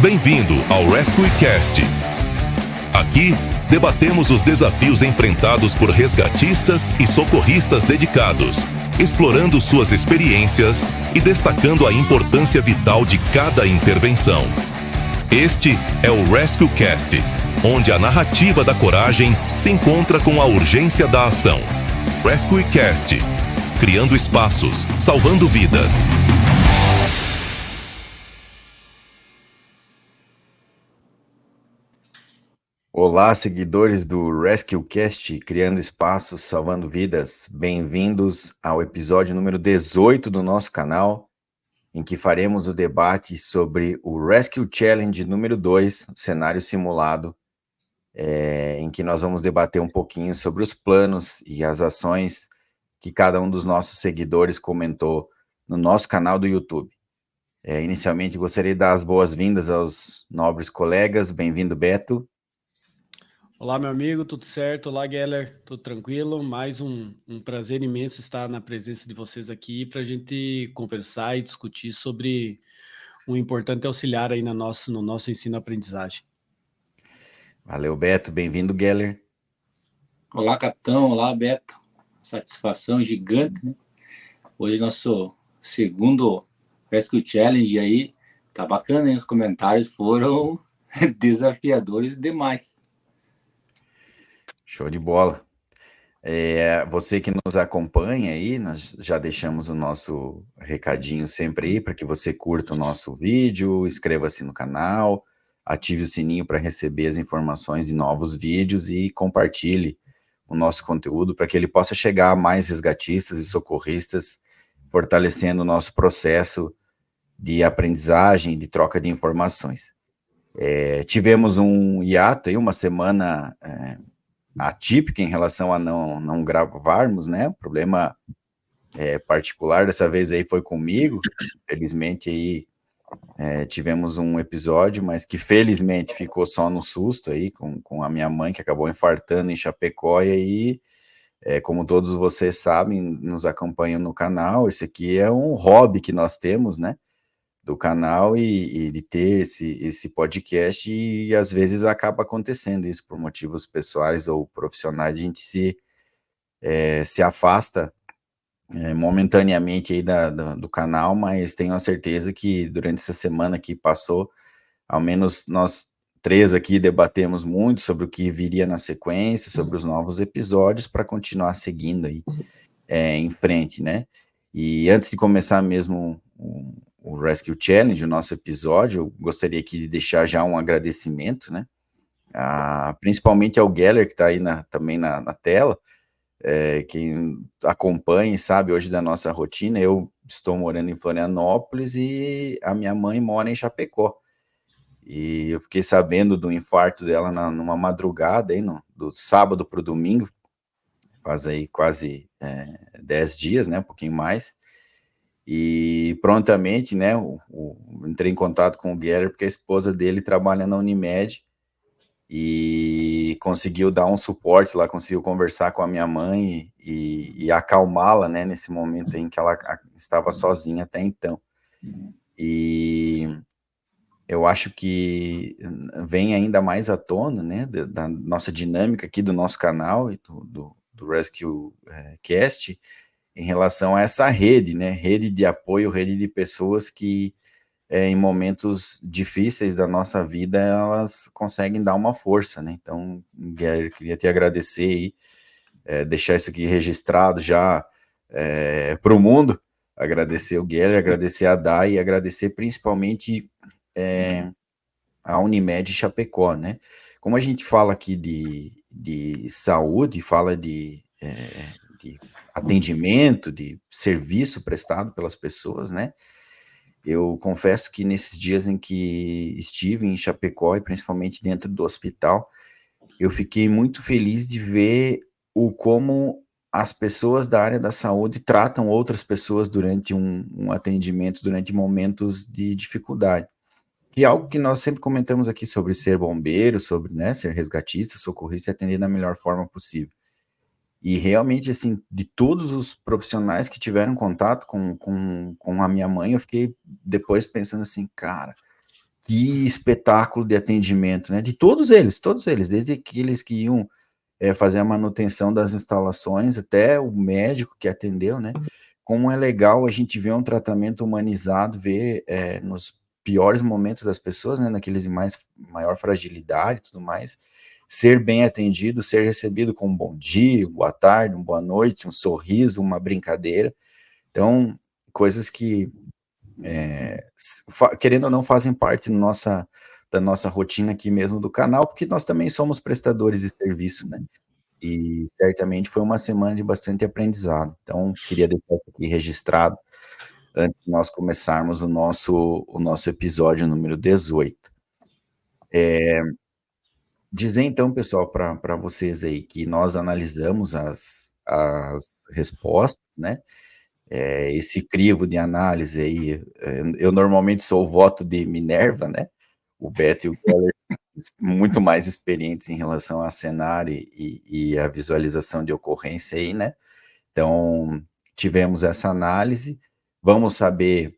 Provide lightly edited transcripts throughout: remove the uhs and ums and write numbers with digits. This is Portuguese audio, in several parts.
Bem-vindo ao RescueCast. Aqui, debatemos os desafios enfrentados por resgatistas e socorristas dedicados, explorando suas experiências e destacando a importância vital de cada intervenção. Este é o RescueCast, onde a narrativa da coragem se encontra com a urgência da ação. RescueCast, criando espaços, salvando vidas. Olá, seguidores do RescueCast, criando espaços, salvando vidas. Bem-vindos ao episódio número 18 do nosso canal, em que faremos o debate sobre o Rescue Challenge número 2, cenário simulado, em que nós vamos debater um pouquinho sobre os planos e as ações que cada um dos nossos seguidores comentou no nosso canal do YouTube. Inicialmente, gostaria de dar as boas-vindas aos nobres colegas. Bem-vindo, Beto. Olá, meu amigo, tudo certo? Olá, Geller, tudo tranquilo? Mais um prazer imenso estar na presença de vocês aqui para a gente conversar e discutir sobre um importante auxiliar aí no nosso ensino-aprendizagem. Valeu, Beto. Bem-vindo, Geller. Olá, capitão. Olá, Beto. Satisfação gigante, né? Hoje nosso segundo Rescue Challenge aí. Tá bacana, hein? Os comentários foram desafiadores demais. Show de bola. Você que nos acompanha aí, nós já deixamos o nosso recadinho sempre aí para que você curta o nosso vídeo, inscreva-se no canal, ative o sininho para receber as informações de novos vídeos e compartilhe o nosso conteúdo para que ele possa chegar a mais resgatistas e socorristas, fortalecendo o nosso processo de aprendizagem e de troca de informações. Tivemos um hiato aí, uma semana atípica em relação a não gravarmos, né? O problema particular dessa vez aí foi comigo. Felizmente aí tivemos um episódio, mas que felizmente ficou só no susto aí com a minha mãe, que acabou infartando em Chapecó. E aí, como todos vocês sabem, nos acompanham no canal, esse aqui é um hobby que nós temos, né? Do canal e de ter esse podcast, e às vezes acaba acontecendo isso por motivos pessoais ou profissionais, a gente se afasta momentaneamente aí do canal, mas tenho a certeza que durante essa semana que passou, ao menos nós três aqui debatemos muito sobre o que viria na sequência, sobre os novos episódios, para continuar seguindo aí em frente, né? E antes de começar mesmo o Rescue Challenge, o nosso episódio, eu gostaria aqui de deixar já um agradecimento, né? Principalmente ao Geller, que está aí também na tela, quem acompanha e sabe hoje da nossa rotina. Eu estou morando em Florianópolis e a minha mãe mora em Chapecó. E eu fiquei sabendo do infarto dela numa madrugada, aí, do sábado para o domingo, faz aí quase 10 dias, né? Um pouquinho mais. E prontamente, né, entrei em contato com o Geller, porque a esposa dele trabalha na Unimed, e conseguiu dar um suporte lá, conseguiu conversar com a minha mãe e acalmá-la, né, nesse momento em que ela estava sozinha até então. E eu acho que vem ainda mais à tona, né, da nossa dinâmica aqui do nosso canal e do Rescue Cast, em relação a essa rede, né, rede de apoio, rede de pessoas que em momentos difíceis da nossa vida, elas conseguem dar uma força, né? Então, Guilherme, queria te agradecer aí, deixar isso aqui registrado já para o mundo, agradecer o Guilherme, agradecer a Dai e agradecer principalmente a Unimed Chapecó, né? Como a gente fala aqui de saúde, fala de atendimento, de serviço prestado pelas pessoas, né? Eu confesso que nesses dias em que estive em Chapecó, e principalmente dentro do hospital, eu fiquei muito feliz de ver como as pessoas da área da saúde tratam outras pessoas durante um atendimento, durante momentos de dificuldade. E algo que nós sempre comentamos aqui sobre ser bombeiro, sobre, né, ser resgatista, socorrista e atender da melhor forma possível. E realmente, assim, de todos os profissionais que tiveram contato com a minha mãe, eu fiquei depois pensando assim, cara, que espetáculo de atendimento, né? De todos eles, desde aqueles que iam fazer a manutenção das instalações, até o médico que atendeu, né? Como é legal a gente ver um tratamento humanizado, ver nos piores momentos das pessoas, né? Naqueles de maior fragilidade e tudo mais, ser bem atendido, ser recebido com um bom dia, boa tarde, uma boa noite, um sorriso, uma brincadeira. Então, coisas que, querendo ou não, fazem parte da nossa rotina aqui mesmo do canal, porque nós também somos prestadores de serviço, né? E certamente foi uma semana de bastante aprendizado. Então, queria deixar isso aqui registrado antes de nós começarmos o nosso episódio número 18. Dizer então, pessoal, para vocês aí que nós analisamos as respostas, né? Esse crivo de análise aí, eu normalmente sou o voto de Minerva, né? O Beto e o Geller muito mais experientes em relação a cenário e a visualização de ocorrência aí, né? Então, tivemos essa análise, vamos saber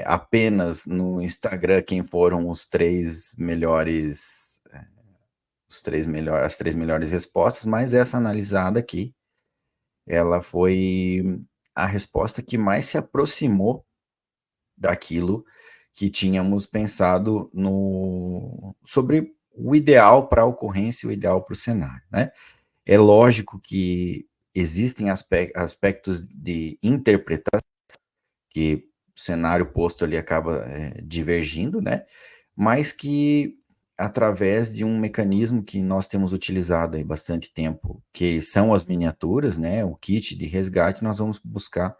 apenas no Instagram quem foram as três melhores respostas, mas essa analisada aqui, ela foi a resposta que mais se aproximou daquilo que tínhamos pensado sobre o ideal para a ocorrência e o ideal para o cenário, né? É lógico que existem aspectos de interpretação, que o cenário posto ali acaba divergindo, né? Mas que através de um mecanismo que nós temos utilizado há bastante tempo, que são as miniaturas, né? O kit de resgate, nós vamos buscar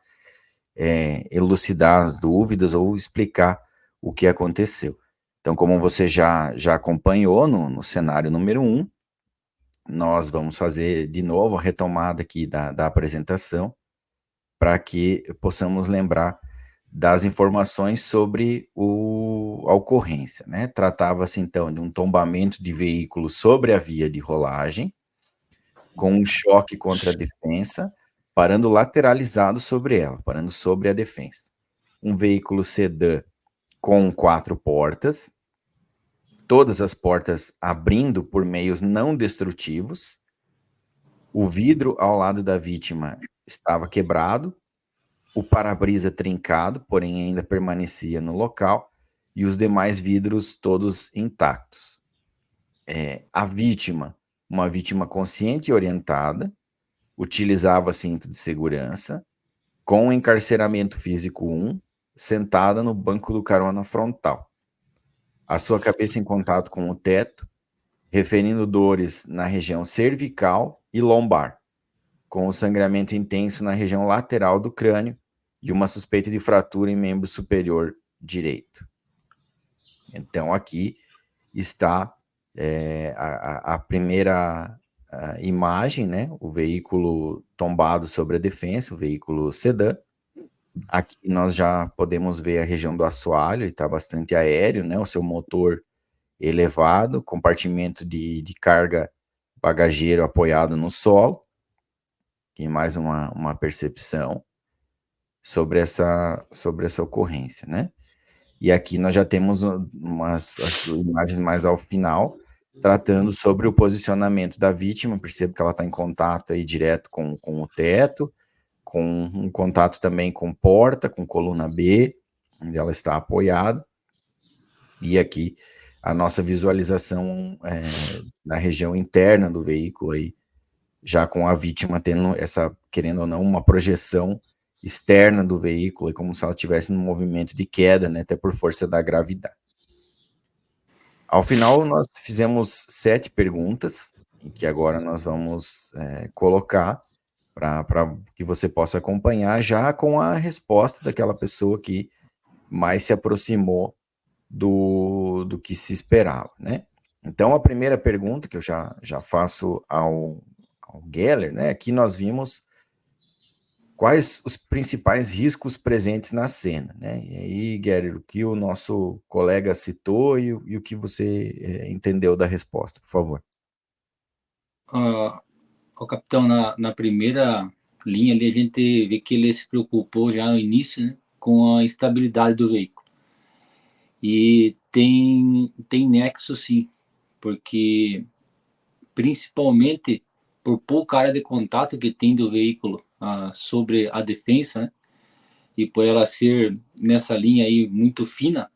elucidar as dúvidas ou explicar o que aconteceu. Então, como você já acompanhou no cenário número 1, nós vamos fazer de novo a retomada aqui da apresentação, para que possamos lembrar das informações sobre a ocorrência, né? Tratava-se, então, de um tombamento de veículo sobre a via de rolagem, com um choque contra a defensa, parando lateralizado sobre ela, parando sobre a defensa. Um veículo sedã com 4 portas, todas as portas abrindo por meios não destrutivos. O vidro ao lado da vítima estava quebrado, o para-brisa trincado, porém ainda permanecia no local, e os demais vidros todos intactos. A vítima, uma vítima consciente e orientada, utilizava cinto de segurança, com encarceramento físico 1, sentada no banco do carona frontal. A sua cabeça em contato com o teto, referindo dores na região cervical e lombar, com o sangramento intenso na região lateral do crânio e uma suspeita de fratura em membro superior direito. Então, aqui está a primeira imagem, né? O veículo tombado sobre a defensa, o veículo sedã. Aqui nós já podemos ver a região do assoalho, ele está bastante aéreo, né? O seu motor elevado, compartimento de carga bagageiro apoiado no solo, e mais uma percepção sobre essa ocorrência, né? E aqui nós já temos as imagens mais ao final, tratando sobre o posicionamento da vítima. Percebo que ela está em contato aí direto com o teto, com um contato também com porta, com coluna B, onde ela está apoiada. E aqui a nossa visualização na região interna do veículo aí, já com a vítima tendo essa, querendo ou não, uma projeção externa do veículo, como se ela estivesse num movimento de queda, né, até por força da gravidade. Ao final, nós fizemos 7 perguntas, que agora nós vamos colocar para que você possa acompanhar já com a resposta daquela pessoa que mais se aproximou do que se esperava, né? Então, a primeira pergunta que eu já faço ao Geller, né? Aqui nós vimos quais os principais riscos presentes na cena, né? E aí, Geller, o que o nosso colega citou e o que você entendeu da resposta, por favor. O capitão, na primeira linha ali, a gente vê que ele se preocupou já no início, né, com a estabilidade do veículo. E tem nexo, sim, porque principalmente por pouca área de contato que tem do veículo sobre a defensa, né? E por ela ser nessa linha aí muito fina,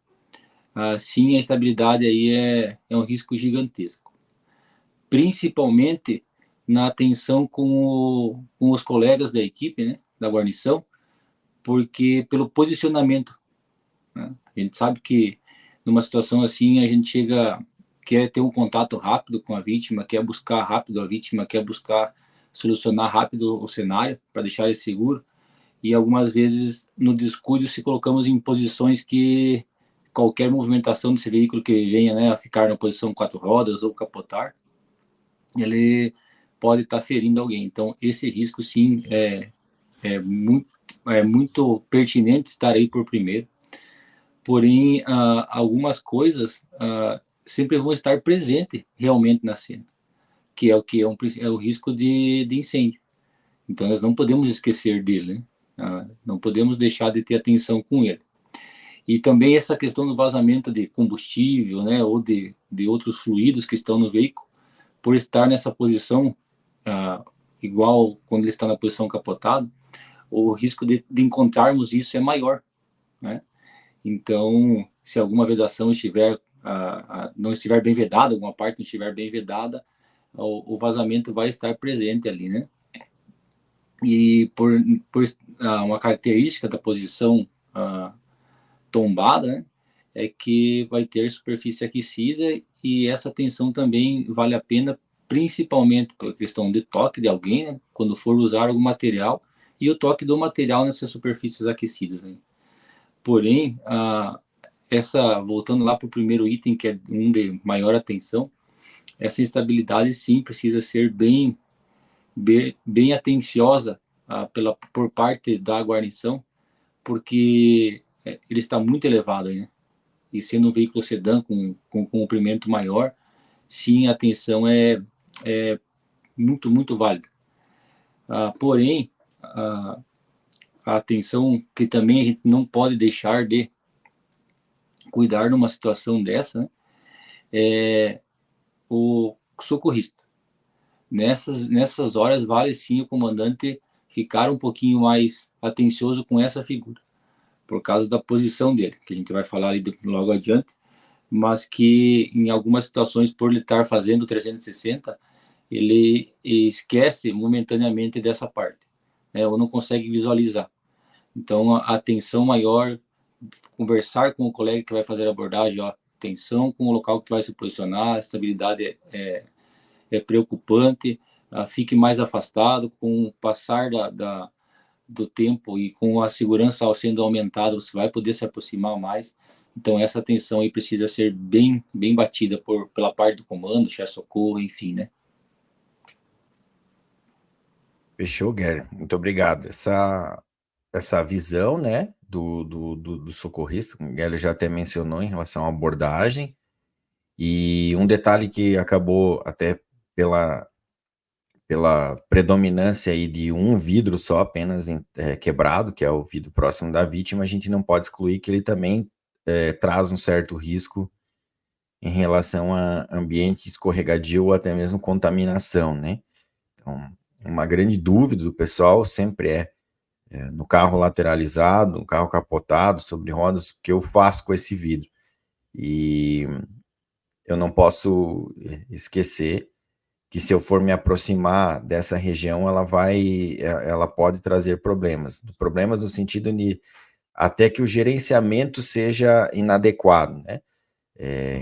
sim, a estabilidade aí é um risco gigantesco. Principalmente na tensão com os colegas da equipe, né, da guarnição, porque pelo posicionamento, né? A gente sabe que numa situação assim a gente quer ter um contato rápido com a vítima, quer buscar rápido a vítima, quer buscar solucionar rápido o cenário para deixar ele seguro, e algumas vezes no descuido se colocamos em posições que qualquer movimentação desse veículo que venha, né, a ficar na posição 4 rodas ou capotar, ele pode estar ferindo alguém. Então esse risco sim é muito pertinente estar aí por primeiro. Porém, algumas coisas sempre vão estar presentes realmente na cena, que é o risco de incêndio. Então, nós não podemos esquecer dele, né? Não podemos deixar de ter atenção com ele. E também essa questão do vazamento de combustível, né, ou de outros fluidos que estão no veículo, por estar nessa posição, igual quando ele está na posição capotado, o risco de encontrarmos isso é maior, né? Então, se alguma vedação não estiver bem vedada, alguma parte não estiver bem vedada, o vazamento vai estar presente ali, né? E por uma característica da posição tombada, né, é que vai ter superfície aquecida, e essa tensão também vale a pena, principalmente pela questão de toque de alguém, né, quando for usar algum material, e o toque do material nessas superfícies aquecidas, né? Porém, voltando lá para o primeiro item, que é um de maior atenção, essa instabilidade sim precisa ser bem atenciosa por parte da guarnição, porque ele está muito elevado aí, né? E sendo um veículo sedã com comprimento maior, sim, a tensão é muito, muito válida. Porém, a atenção que também a gente não pode deixar de cuidar numa situação dessa, né, é o socorrista. Nessas horas, vale sim o comandante ficar um pouquinho mais atencioso com essa figura, por causa da posição dele, que a gente vai falar ali logo adiante, mas que em algumas situações, por ele estar fazendo 360, ele esquece momentaneamente dessa parte, né, ou não consegue visualizar. Então, a atenção maior, conversar com o colega que vai fazer a abordagem, atenção com o local que vai se posicionar, a estabilidade é preocupante, fique mais afastado. Com o passar do tempo e com a segurança sendo aumentada, você vai poder se aproximar mais. Então, essa atenção aí precisa ser bem batida pela parte do comando, chefe socorro, enfim, né? Fechou, Gary. Muito obrigado. Essa visão, né, do socorrista, o Gary já até mencionou em relação à abordagem, e um detalhe que acabou até pela predominância aí de um vidro só apenas quebrado, que é o vidro próximo da vítima, a gente não pode excluir que ele também traz um certo risco em relação a ambiente escorregadio ou até mesmo contaminação, né? Então, uma grande dúvida do pessoal sempre no carro lateralizado, no carro capotado, sobre rodas, o que eu faço com esse vidro? E eu não posso esquecer que se eu for me aproximar dessa região, ela pode trazer problemas no sentido de até que o gerenciamento seja inadequado, né?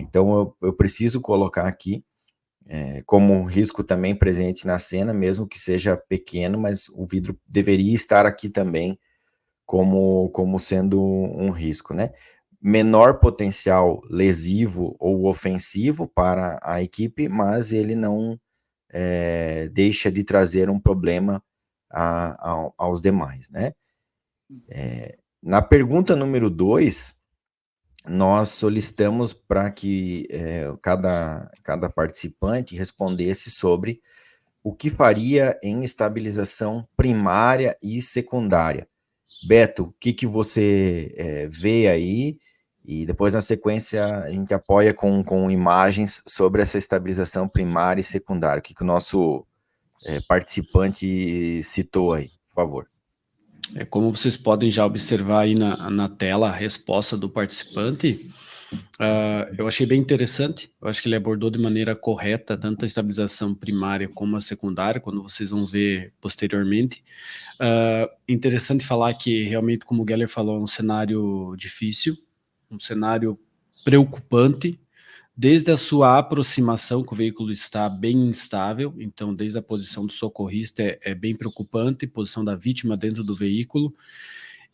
Então eu preciso colocar aqui como um risco também presente na cena, mesmo que seja pequeno, mas o vidro deveria estar aqui também como sendo um risco, né? Menor potencial lesivo ou ofensivo para a equipe, mas ele não deixa de trazer um problema aos demais, né? Na pergunta número 2, nós solicitamos para que cada participante respondesse sobre o que faria em estabilização primária e secundária. Beto, o que você vê aí E depois, na sequência, a gente apoia com imagens sobre essa estabilização primária e secundária, o que o nosso participante citou aí, por favor. Como vocês podem já observar aí na tela a resposta do participante, eu achei bem interessante. Eu acho que ele abordou de maneira correta tanto a estabilização primária como a secundária, quando vocês vão ver posteriormente. Interessante falar que realmente, como o Geller falou, é um cenário difícil, um cenário preocupante, desde a sua aproximação, que o veículo está bem instável, então desde a posição do socorrista é bem preocupante, posição da vítima dentro do veículo,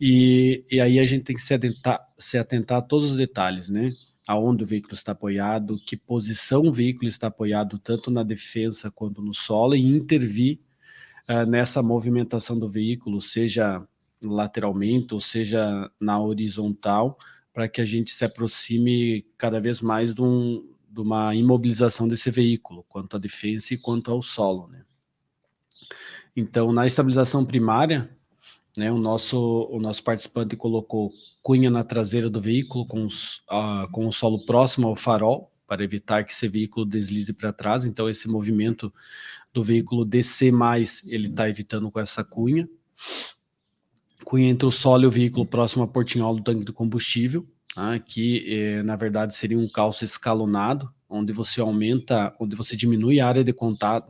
e aí a gente tem que se atentar a todos os detalhes, né? Aonde o veículo está apoiado, que posição o veículo está apoiado, tanto na defesa quanto no solo, e intervir nessa movimentação do veículo, seja lateralmente ou seja na horizontal, para que a gente se aproxime cada vez mais de uma imobilização desse veículo, quanto à defesa e quanto ao solo, né? Então, na estabilização primária, né, o nosso participante colocou cunha na traseira do veículo com o solo próximo ao farol, para evitar que esse veículo deslize para trás. Então, esse movimento do veículo descer mais, ele está evitando com essa cunha. Cunha entre o solo e o veículo próximo à portinhola do tanque de combustível, tá? Que na verdade seria um calço escalonado, onde você diminui a área de contato,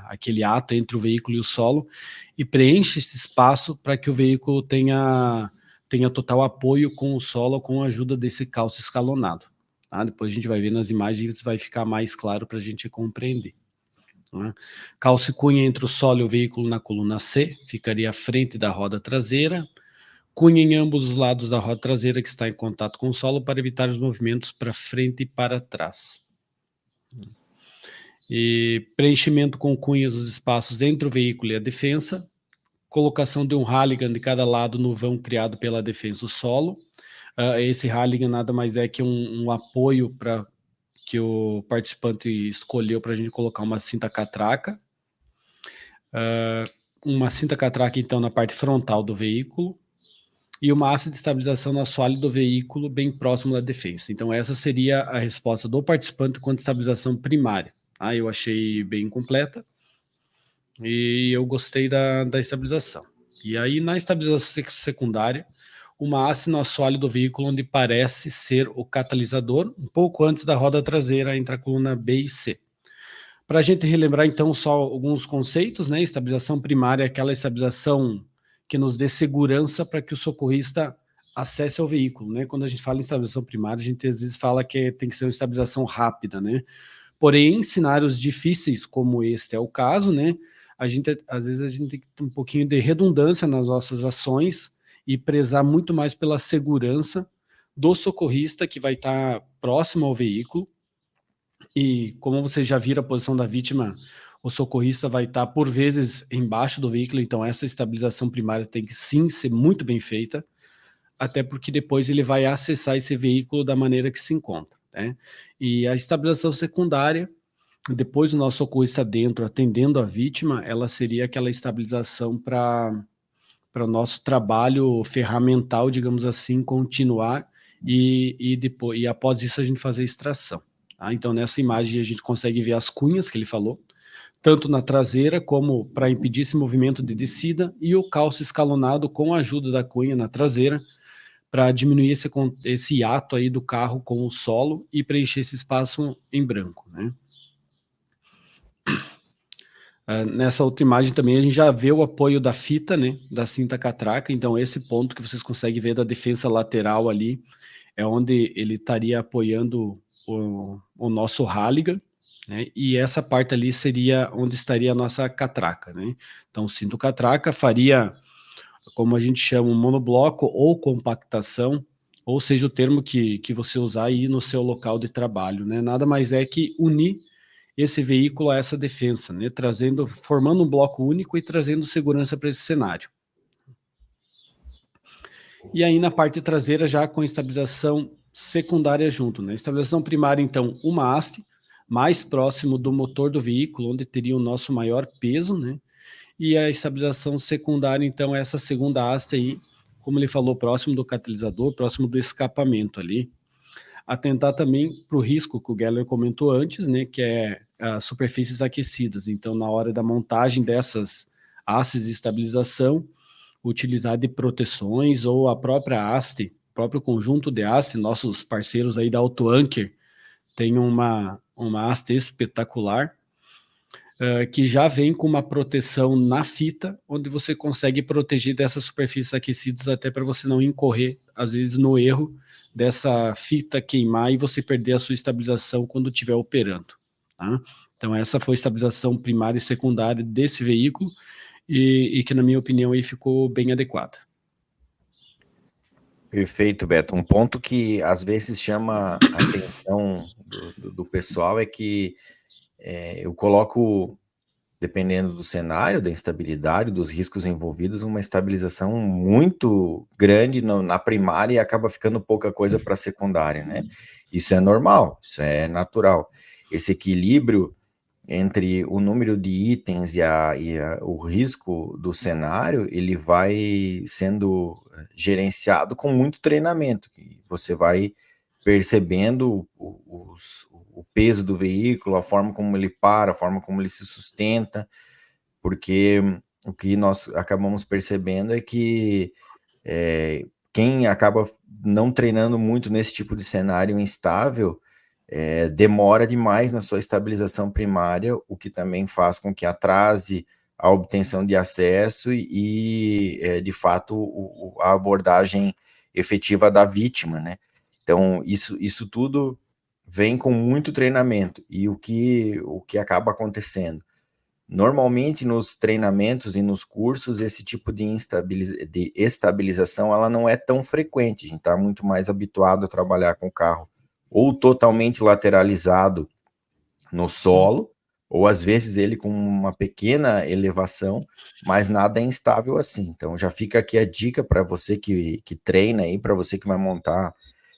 aquele ato entre o veículo e o solo, e preenche esse espaço para que o veículo tenha total apoio com o solo, com a ajuda desse calço escalonado. Tá? Depois a gente vai ver nas imagens, vai ficar mais claro para a gente compreender. Calço e cunha entre o solo e o veículo na coluna C, ficaria à frente da roda traseira. Cunha em ambos os lados da roda traseira que está em contato com o solo para evitar os movimentos para frente e para trás. E preenchimento com cunhas dos espaços entre o veículo e a defensa. Colocação de um halligan de cada lado no vão criado pela defesa do solo. Esse halligan nada mais é que um apoio para que o participante escolheu para a gente colocar uma cinta catraca. Uma cinta catraca, então, na parte frontal do veículo, e uma haste de estabilização no assoalho do veículo bem próximo da defesa. Então, essa seria a resposta do participante quanto à estabilização primária. Eu achei bem completa e eu gostei da estabilização. E aí, na estabilização secundária, uma haste no assoalho do veículo onde parece ser o catalisador, um pouco antes da roda traseira entre a coluna B e C. Para a gente relembrar, então, só alguns conceitos, né? Estabilização primária é aquela estabilização que nos dê segurança para que o socorrista acesse ao veículo, né? Quando a gente fala em estabilização primária, a gente às vezes fala que tem que ser uma estabilização rápida, né? Porém, em cenários difíceis, como este é o caso, né? Às vezes a gente tem que ter um pouquinho de redundância nas nossas ações e prezar muito mais pela segurança do socorrista que vai estar próximo ao veículo. E como vocês já viram a posição da vítima, o socorrista vai estar por vezes embaixo do veículo, então essa estabilização primária tem que sim ser muito bem feita, até porque depois ele vai acessar esse veículo da maneira que se encontra, né? E a estabilização secundária, depois do nosso socorrista dentro, atendendo a vítima, ela seria aquela estabilização para o nosso trabalho ferramental, digamos assim, continuar e após isso a gente fazer a extração. Tá? Então, nessa imagem a gente consegue ver as cunhas que ele falou, tanto na traseira como para impedir esse movimento de descida, e o calço escalonado com a ajuda da cunha na traseira, para diminuir esse ato aí do carro com o solo e preencher esse espaço em branco, né? Nessa outra imagem também a gente já vê o apoio da fita, né, da cinta catraca. Então esse ponto que vocês conseguem ver da defesa lateral ali é onde ele estaria apoiando o nosso halligan, né, e essa parte ali seria onde estaria a nossa catraca, né. Então o cinto catraca faria, como a gente chama, um monobloco ou compactação, ou seja, o termo que você usar aí no seu local de trabalho, né, nada mais é que unir esse veículo a essa defesa, né, formando um bloco único e trazendo segurança para esse cenário. E aí na parte traseira já com estabilização secundária junto, né, estabilização primária então uma haste mais próximo do motor do veículo, onde teria o nosso maior peso, né, e a estabilização secundária então essa segunda haste aí como ele falou, próximo do catalisador, próximo do escapamento ali. Atentar também para o risco que o Geller comentou antes, né, que é as superfícies aquecidas. Então, na hora da montagem dessas hastes de estabilização, utilizar de proteções ou a própria haste, próprio conjunto de haste, nossos parceiros aí da Auto Anchor tem uma haste espetacular, que já vem com uma proteção na fita, onde você consegue proteger dessas superfícies aquecidas até para você não incorrer, às vezes, no erro dessa fita queimar e você perder a sua estabilização quando estiver operando. Tá? Então, essa foi a estabilização primária e secundária desse veículo e que, na minha opinião, aí ficou bem adequada. Perfeito, Beto. Um ponto que às vezes chama a atenção do pessoal é que eu coloco, dependendo do cenário, da instabilidade, dos riscos envolvidos, uma estabilização muito grande na primária e acaba ficando pouca coisa para a secundária, né? Isso é normal, isso é natural. Esse equilíbrio entre o número de itens e o risco do cenário, ele vai sendo gerenciado com muito treinamento. Você vai percebendo o peso do veículo, a forma como ele para, a forma como ele se sustenta, porque o que nós acabamos percebendo é que quem acaba não treinando muito nesse tipo de cenário instável, demora demais na sua estabilização primária, o que também faz com que atrase a obtenção de acesso e de fato, a abordagem efetiva da vítima, né? Então, isso tudo vem com muito treinamento, e o que acaba acontecendo? Normalmente, nos treinamentos e nos cursos, esse tipo de estabilização, ela não é tão frequente, a gente está muito mais habituado a trabalhar com o carro ou totalmente lateralizado no solo, ou às vezes ele com uma pequena elevação, mas nada é instável assim. Então já fica aqui a dica para você que treina aí, para você que vai montar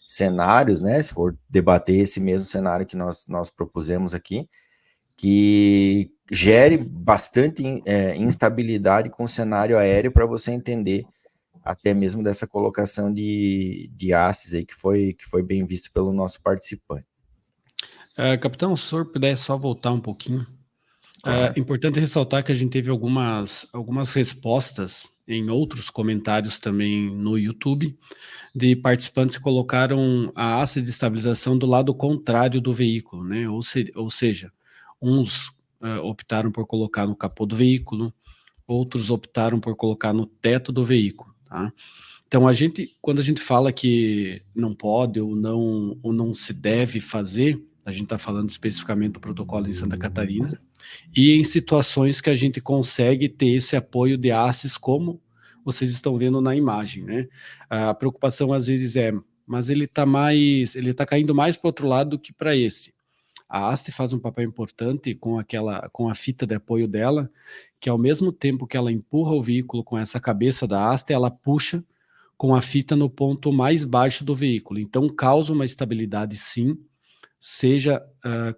cenários, né, se for debater esse mesmo cenário que nós propusemos aqui, que gere bastante instabilidade com o cenário aéreo para você entender até mesmo dessa colocação de hastes aí que foi bem visto pelo nosso participante. Capitão, se o senhor puder só voltar um pouquinho. Claro. É importante ressaltar que a gente teve algumas respostas em outros comentários também no YouTube, de participantes que colocaram a haste de estabilização do lado contrário do veículo, né? Ou seja, uns optaram por colocar no capô do veículo, outros optaram por colocar no teto do veículo, tá? Então, quando a gente fala que não pode ou não se deve fazer, a gente está falando especificamente do protocolo em Santa Catarina, e em situações que a gente consegue ter esse apoio de hastes, como vocês estão vendo na imagem, né? A preocupação às vezes mas ele está caindo mais para o outro lado do que para esse. A haste faz um papel importante com a fita de apoio dela, que ao mesmo tempo que ela empurra o veículo com essa cabeça da haste, ela puxa com a fita no ponto mais baixo do veículo. Então, causa uma estabilidade, sim, seja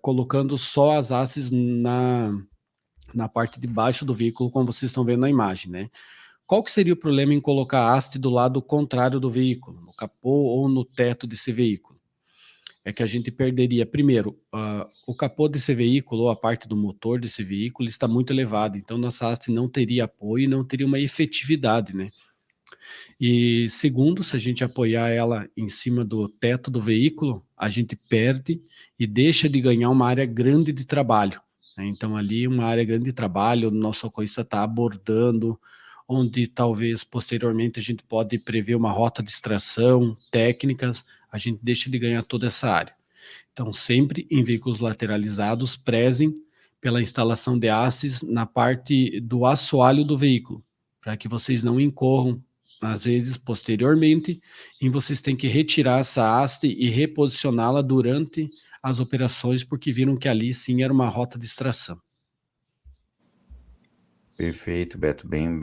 colocando só as hastes na parte de baixo do veículo, como vocês estão vendo na imagem, né? Qual que seria o problema em colocar a haste do lado contrário do veículo, no capô ou no teto desse veículo? É que a gente perderia, primeiro, o capô desse veículo, ou a parte do motor desse veículo, está muito elevado, então nossa haste não teria apoio e não teria uma efetividade, né? E segundo, se a gente apoiar ela em cima do teto do veículo, a gente perde e deixa de ganhar uma área grande de trabalho, né? Então ali uma área grande de trabalho, o nosso socorrista está abordando, onde talvez posteriormente a gente pode prever uma rota de extração, técnicas, a gente deixa de ganhar toda essa área. Então sempre em veículos lateralizados, prezem pela instalação de hastes na parte do assoalho do veículo, para que vocês não incorram às vezes, posteriormente, e vocês têm que retirar essa haste e reposicioná-la durante as operações, porque viram que ali sim era uma rota de extração. Perfeito, Beto, bem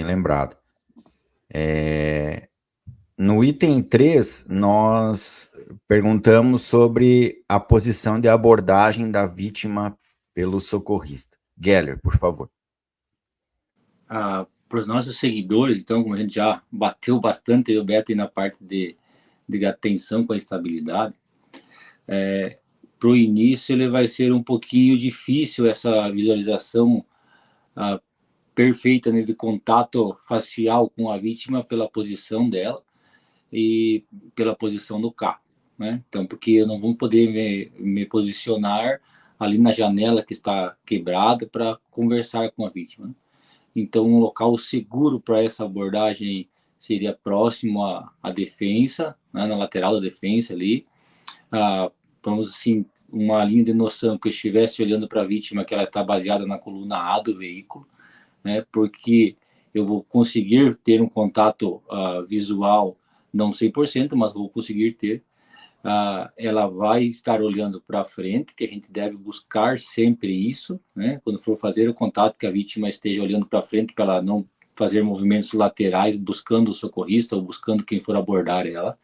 lembrado. No item 3, nós perguntamos sobre a posição de abordagem da vítima pelo socorrista. Geller, por favor. para os nossos seguidores, então, como a gente já bateu bastante, o Beto, aí na parte de atenção com a estabilidade, para o início ele vai ser um pouquinho difícil essa visualização perfeita, né, de contato facial com a vítima pela posição dela e pela posição do carro, né? Então, porque eu não vou poder me posicionar ali na janela que está quebrada para conversar com a vítima, né? Então, um local seguro para essa abordagem seria próximo à defensa, né, na lateral da defensa ali. Vamos assim, uma linha de noção que eu estivesse olhando para a vítima, que ela está baseada na coluna A do veículo, né, porque eu vou conseguir ter um contato visual, não 100%, mas vou conseguir ter. Ela vai estar olhando para frente, que a gente deve buscar sempre isso, né? Quando for fazer o contato, que a vítima esteja olhando para frente, para ela não fazer movimentos laterais, buscando o socorrista ou buscando quem for abordar ela,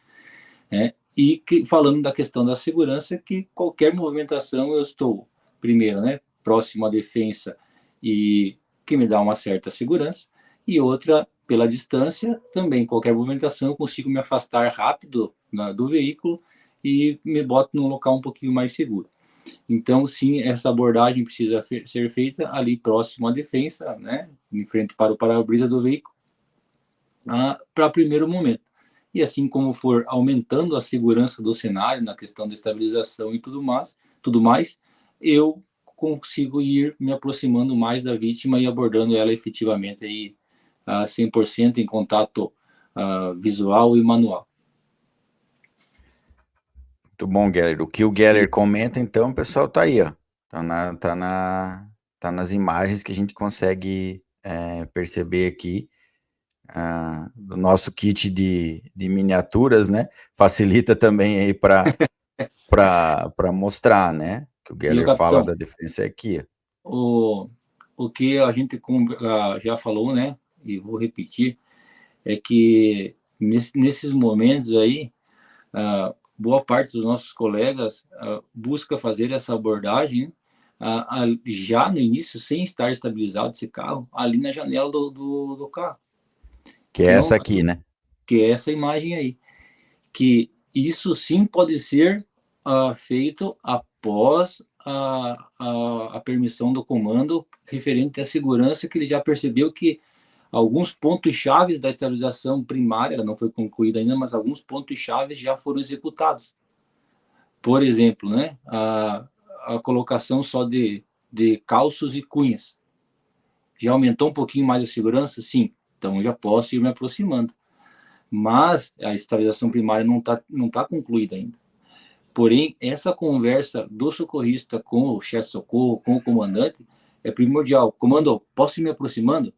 né? E falando da questão da segurança, que qualquer movimentação eu estou, primeiro, né, próximo à defensa e que me dá uma certa segurança, e outra, pela distância, também qualquer movimentação eu consigo me afastar rápido do veículo e me boto num local um pouquinho mais seguro. Então, sim, essa abordagem precisa ser feita ali próximo à defensa, né, em frente para o para-brisa do veículo, para primeiro momento. E assim como for aumentando a segurança do cenário, na questão da estabilização e tudo mais, eu consigo ir me aproximando mais da vítima e abordando ela efetivamente aí, 100% em contato visual e manual. Muito bom, Geller. O que o Geller comenta, então, pessoal, tá aí, ó. Tá nas imagens que a gente consegue perceber aqui, do nosso kit de miniaturas, né? Facilita também aí para mostrar, né? Que o Geller fala da defesa aqui. O que a gente já falou, né? E vou repetir, é que nesses momentos aí, boa parte dos nossos colegas busca fazer essa abordagem já no início, sem estar estabilizado esse carro, ali na janela do carro. Que é essa aqui, né? Que é essa imagem aí. Que isso sim pode ser feito após a permissão do comando referente à segurança, que ele já percebeu que alguns pontos chaves da estabilização primária, ela não foi concluída ainda, mas alguns pontos chaves já foram executados. Por exemplo, né, a colocação só de calços e cunhas. Já aumentou um pouquinho mais a segurança? Sim. Então eu já posso ir me aproximando. Mas a estabilização primária não tá concluída ainda. Porém, essa conversa do socorrista com o chefe de socorro, com o comandante, é primordial. Comando, posso ir me aproximando?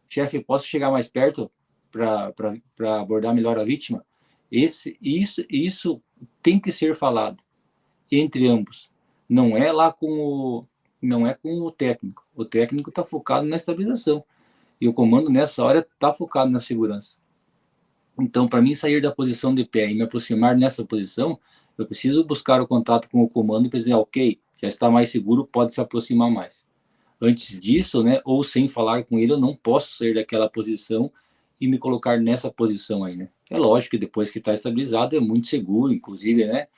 Chefe, posso chegar mais perto para abordar melhor a vítima? Isso tem que ser falado entre ambos. Não é com o técnico. O técnico está focado na estabilização. E o comando, nessa hora, está focado na segurança. Então, para mim sair da posição de pé e me aproximar nessa posição, eu preciso buscar o contato com o comando para dizer, ok, já está mais seguro, pode se aproximar mais. Antes disso, né, ou sem falar com ele, eu não posso sair daquela posição e me colocar nessa posição aí, né? É lógico que depois que está estabilizado é muito seguro, inclusive, né,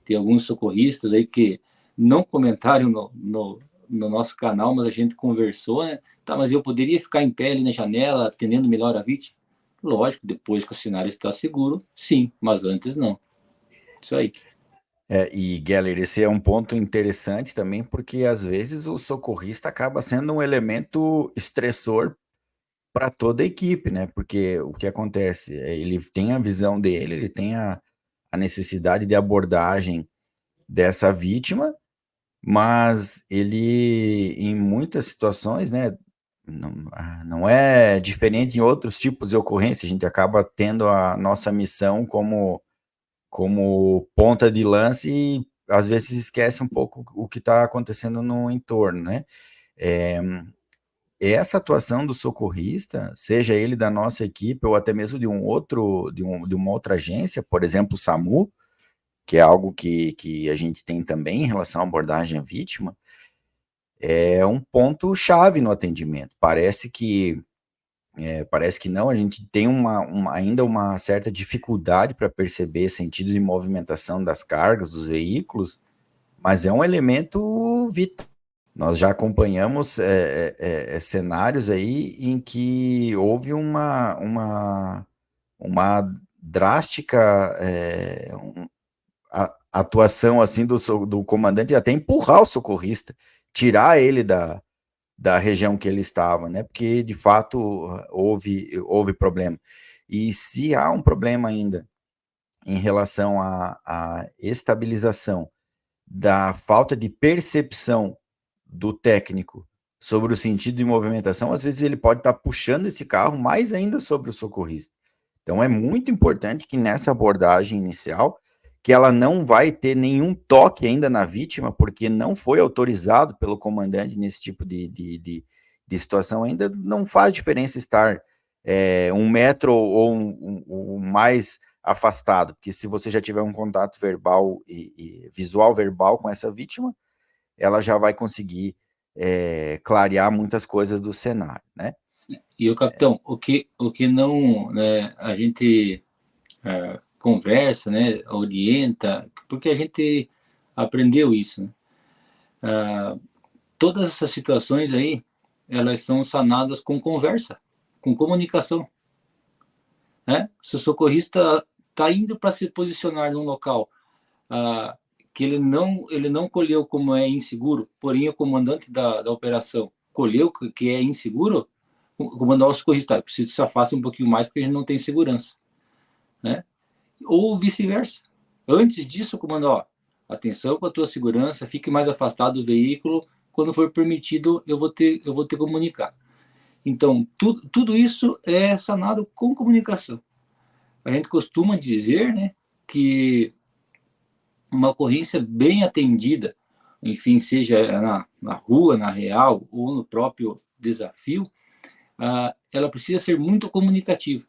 tem alguns socorristas aí que não comentaram no nosso canal, mas a gente conversou, né? Tá, mas eu poderia ficar em pé ali na janela, atendendo melhor a vítima? Lógico, depois que o cenário está seguro, sim, mas antes não. Isso aí. E, Geller, esse é um ponto interessante também, porque às vezes o socorrista acaba sendo um elemento estressor para toda a equipe, né? Porque o que acontece? Ele tem a visão dele, ele tem a necessidade de abordagem dessa vítima, mas ele, em muitas situações, né? Não é diferente em outros tipos de ocorrência, a gente acaba tendo a nossa missão como ponta de lance e às vezes esquece um pouco o que está acontecendo no entorno, né? Essa atuação do socorrista, seja ele da nossa equipe ou até mesmo de uma outra agência, por exemplo, o SAMU, que é algo que a gente tem também em relação à abordagem à vítima, é um ponto chave no atendimento. Parece que parece que não, a gente tem ainda uma certa dificuldade para perceber sentido de movimentação das cargas dos veículos, mas é um elemento vital. Nós já acompanhamos cenários aí em que houve uma drástica atuação assim do comandante, até empurrar o socorrista, tirar ele da região que ele estava, né? Porque de fato houve problema. E se há um problema ainda em relação à estabilização da falta de percepção do técnico sobre o sentido de movimentação, às vezes ele pode estar puxando esse carro mais ainda sobre o socorrista. Então é muito importante que nessa abordagem inicial, que ela não vai ter nenhum toque ainda na vítima, porque não foi autorizado pelo comandante nesse tipo de situação, ainda não faz diferença estar 1 metro ou mais afastado, porque se você já tiver um contato verbal e visual verbal com essa vítima, ela já vai conseguir clarear muitas coisas do cenário, né? E o capitão, o que não, né, a gente conversa, né, orienta, porque a gente aprendeu isso, né? Todas essas situações aí, elas são sanadas com conversa, com comunicação, né? Se o socorrista está indo para se posicionar num local que ele não colheu como é inseguro, porém o comandante da operação colheu que é inseguro, comandar o socorrista, preciso que se afaste um pouquinho mais porque a gente não tem segurança, né? Ou vice-versa. Antes disso, comandante, atenção com a tua segurança, fique mais afastado do veículo, quando for permitido eu vou te comunicar. Então, tudo isso é sanado com comunicação. A gente costuma dizer, né, que uma ocorrência bem atendida, enfim, seja na rua, na real, ou no próprio desafio, ela precisa ser muito comunicativa.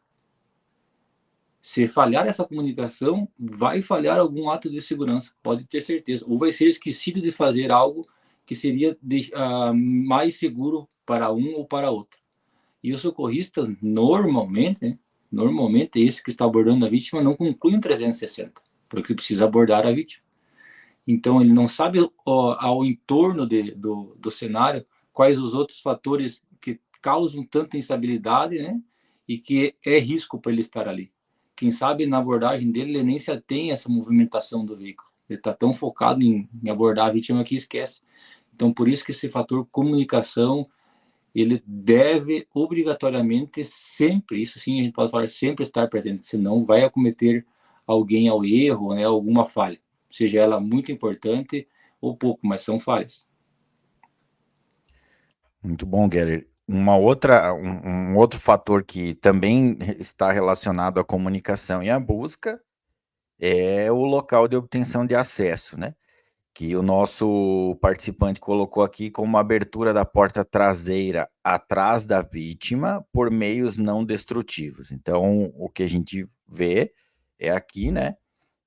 Se falhar essa comunicação, vai falhar algum ato de segurança, pode ter certeza. Ou vai ser esquecido de fazer algo que seria mais seguro para um ou para outro. E o socorrista, normalmente esse que está abordando a vítima, não conclui um 360, porque precisa abordar a vítima. Então, ele não sabe ao entorno do cenário quais os outros fatores que causam tanta instabilidade, né? E que é risco para ele estar ali. Quem sabe, na abordagem dele, ele nem se atém a essa movimentação do veículo. Ele está tão focado em abordar a vítima que esquece. Então, por isso que esse fator comunicação, ele deve obrigatoriamente sempre, isso sim a gente pode falar, sempre estar presente, senão vai acometer alguém ao erro, né, alguma falha, seja ela muito importante ou pouco, mas são falhas. Muito bom, Geller. Um outro fator que também está relacionado à comunicação e à busca é o local de obtenção de acesso, né? Que o nosso participante colocou aqui como uma abertura da porta traseira atrás da vítima por meios não destrutivos. Então, o que a gente vê é aqui, né,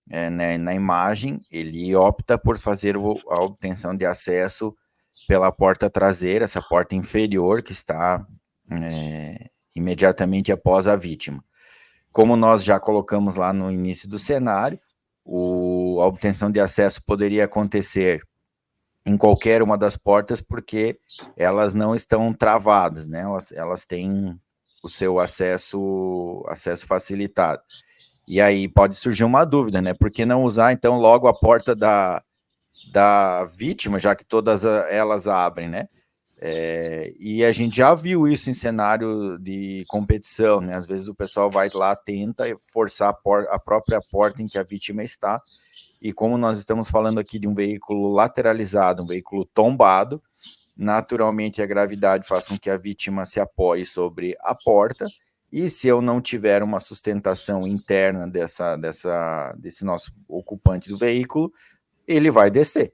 na imagem, ele opta por fazer a obtenção de acesso pela porta traseira, essa porta inferior que está imediatamente após a vítima. Como nós já colocamos lá no início do cenário, a obtenção de acesso poderia acontecer em qualquer uma das portas, porque elas não estão travadas, né? Elas têm o seu acesso facilitado. E aí pode surgir uma dúvida, né? Por que não usar, então, logo a porta da vítima, já que todas elas abrem, né? E a gente já viu isso em cenário de competição, né? Às vezes o pessoal vai lá, tenta forçar a própria porta em que a vítima está, e como nós estamos falando aqui de um veículo lateralizado, um veículo tombado, naturalmente a gravidade faz com que a vítima se apoie sobre a porta, e se eu não tiver uma sustentação interna desse nosso ocupante do veículo, ele vai descer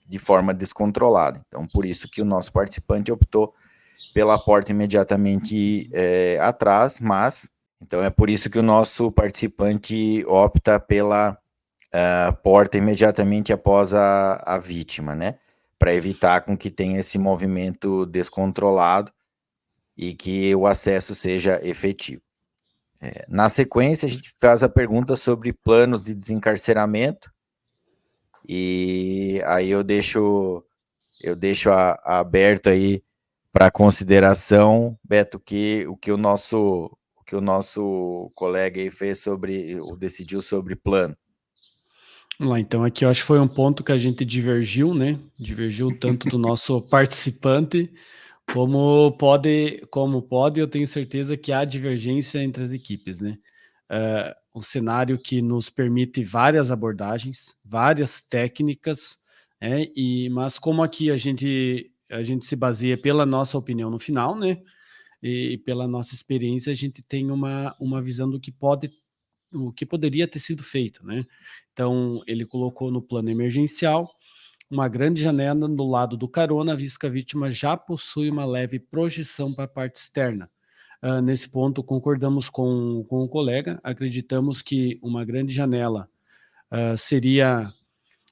de forma descontrolada. Então, por isso que o nosso participante optou pela porta imediatamente atrás, mas, então é por isso que o nosso participante opta pela porta imediatamente após a vítima, né? Para evitar com que tenha esse movimento descontrolado e que o acesso seja efetivo. Na sequência, a gente faz a pergunta sobre planos de desencarceramento, e aí eu deixo aberto aí para consideração, Beto, o que o nosso colega aí decidiu sobre plano. Vamos lá, então aqui eu acho que foi um ponto que a gente divergiu, né? Divergiu tanto do nosso participante, como pode, eu tenho certeza que há divergência entre as equipes, né? Um cenário que nos permite várias abordagens, várias técnicas, mas como aqui a gente se baseia pela nossa opinião no final, né? E pela nossa experiência, a gente tem uma visão do que poderia ter sido feito, né? Então, ele colocou no plano emergencial uma grande janela do lado do carona, visto que a vítima já possui uma leve projeção para a parte externa. Nesse ponto, concordamos com o colega, acreditamos que uma grande janela seria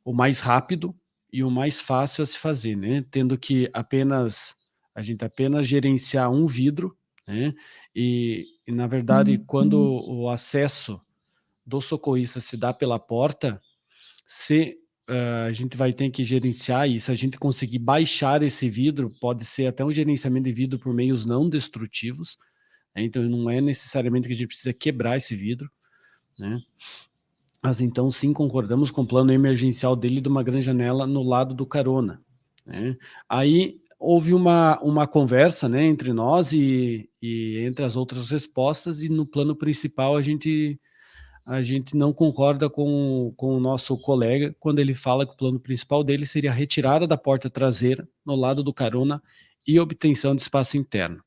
o mais rápido e o mais fácil a se fazer, né? Tendo que a gente apenas gerenciar um vidro, né? E na verdade, quando o acesso do socorrista se dá pela porta, a gente vai ter que gerenciar, e se a gente conseguir baixar esse vidro, pode ser até um gerenciamento de vidro por meios não destrutivos, né? Então não é necessariamente que a gente precisa quebrar esse vidro, né? Mas então sim, concordamos com o plano emergencial dele de uma grande janela no lado do carona, né? Aí houve uma conversa, né, entre nós e entre as outras respostas, e no plano principal a gente não concorda com o nosso colega quando ele fala que o plano principal dele seria a retirada da porta traseira no lado do carona e obtenção de espaço interno.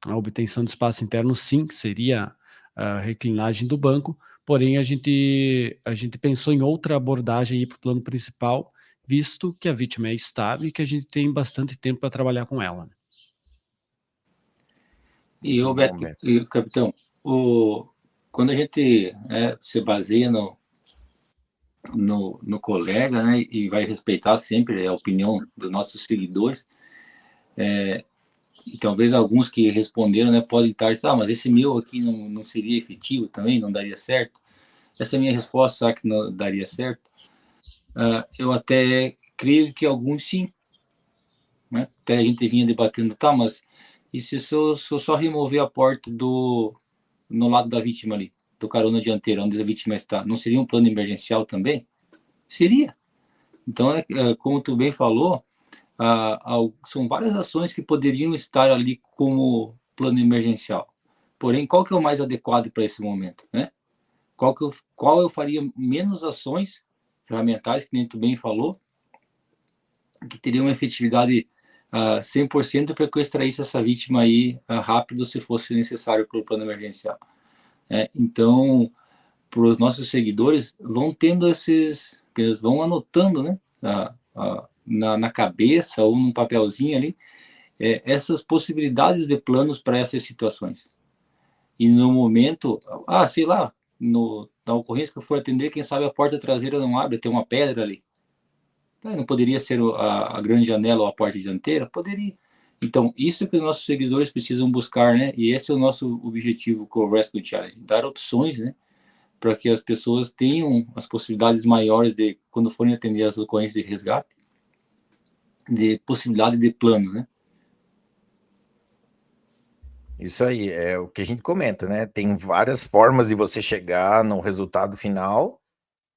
A obtenção de espaço interno, sim, seria a reclinagem do banco, porém a gente pensou em outra abordagem para o plano principal, visto que a vítima é estável e que a gente tem bastante tempo para trabalhar com ela. E o Beto, e, capitão, quando a gente se baseia no colega, né, e vai respeitar sempre a opinião dos nossos seguidores, e talvez alguns que responderam, né, podem estar, mas esse meu aqui não seria efetivo também, não daria certo. Essa é a minha resposta, será que não daria certo? Eu até creio que alguns sim, né? Até a gente vinha debatendo, mas e se eu só remover a porta no lado da vítima ali, do carona dianteiro, onde a vítima está, não seria um plano emergencial também? Seria. Então, como tu bem falou, são várias ações que poderiam estar ali como plano emergencial. Porém, qual que é o mais adequado para esse momento, né? Qual eu faria menos ações ferramentais, que nem tu bem falou, que teriam uma efetividade 100% para que eu extraísse essa vítima aí rápido, se fosse necessário para o plano emergencial. Então, para os nossos seguidores, vão tendo vão anotando, né, na cabeça ou num papelzinho ali, essas possibilidades de planos para essas situações. E no momento, sei lá, na ocorrência que eu for atender, quem sabe a porta traseira não abre, tem uma pedra ali. Não poderia ser a grande janela ou a porta dianteira? Poderia. Então, isso que os nossos seguidores precisam buscar, né? E esse é o nosso objetivo com o Rescue Challenge, dar opções, né? Para que as pessoas tenham as possibilidades maiores de, quando forem atender as ocorrências de resgate, de possibilidade de planos, né? Isso aí, é o que a gente comenta, né? Tem várias formas de você chegar no resultado final,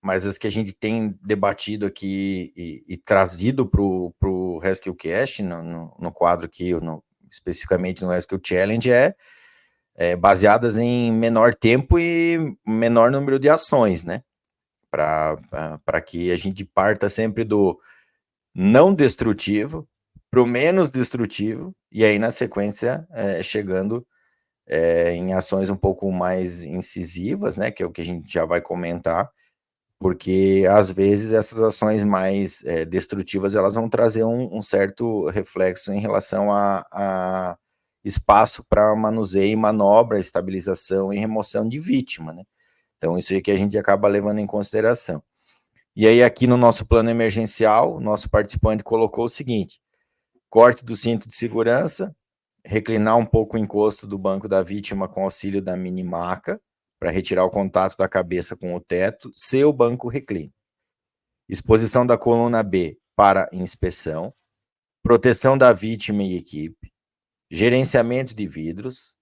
mas as que a gente tem debatido aqui e trazido para o Rescue Cast, no quadro aqui, especificamente no Rescue Challenge, baseadas em menor tempo e menor número de ações, né? Para que a gente parta sempre do não destrutivo para o menos destrutivo, e aí na sequência chegando em ações um pouco mais incisivas, né? Que é o que a gente já vai comentar, porque às vezes essas ações mais destrutivas elas vão trazer um certo reflexo em relação a espaço para manuseio, manobra, estabilização e remoção de vítima, né? Então isso é que a gente acaba levando em consideração. E aí aqui no nosso plano emergencial, o nosso participante colocou o seguinte: corte do cinto de segurança, reclinar um pouco o encosto do banco da vítima com auxílio da mini maca, para retirar o contato da cabeça com o teto, se o banco reclina. Exposição da coluna B para inspeção, proteção da vítima e equipe, gerenciamento de vidros,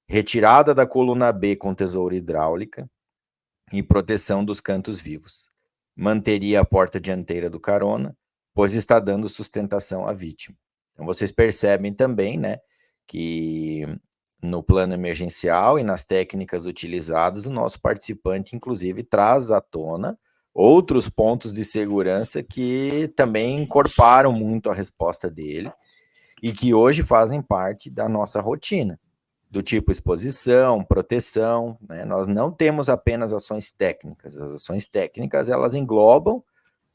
retirada da coluna B com tesoura hidráulica e proteção dos cantos vivos. Manteria a porta dianteira do carona, pois está dando sustentação à vítima. Então, vocês percebem também, né, que no plano emergencial e nas técnicas utilizadas, o nosso participante, inclusive, traz à tona outros pontos de segurança que também encorparam muito a resposta dele e que hoje fazem parte da nossa rotina, do tipo exposição, proteção, né? Nós não temos apenas ações técnicas, as ações técnicas, elas englobam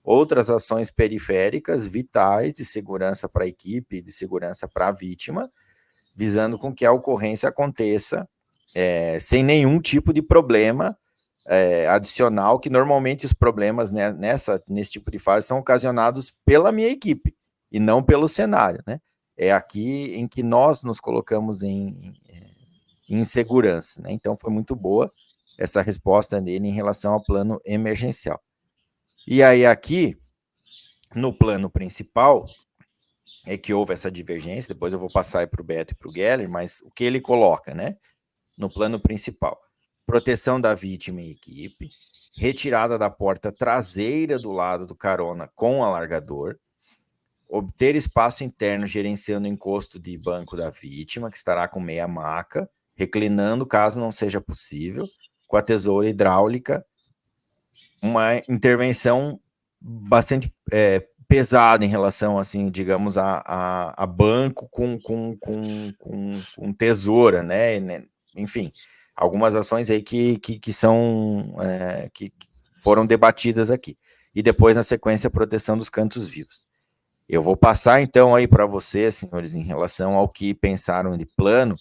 outras ações periféricas vitais de segurança para a equipe, de segurança para a vítima, visando com que a ocorrência aconteça sem nenhum tipo de problema adicional, que normalmente os problemas nesse tipo de fase são ocasionados pela minha equipe e não pelo cenário, né? É aqui em que nós nos colocamos em segurança, né? Então foi muito boa essa resposta dele em relação ao plano emergencial. E aí aqui, no plano principal, é que houve essa divergência, depois eu vou passar para o Beto e para o Geller, mas o que ele coloca, né? No plano principal, proteção da vítima e equipe, retirada da porta traseira do lado do carona com alargador, obter espaço interno gerenciando o encosto de banco da vítima, que estará com meia maca, reclinando caso não seja possível, com a tesoura hidráulica, uma intervenção bastante pesada em relação, assim, digamos, a banco com tesoura, né? Enfim, algumas ações aí que são que foram debatidas aqui. E depois, na sequência, a proteção dos cantos vivos. Eu vou passar, então, aí para vocês, senhores, em relação ao que pensaram de plano,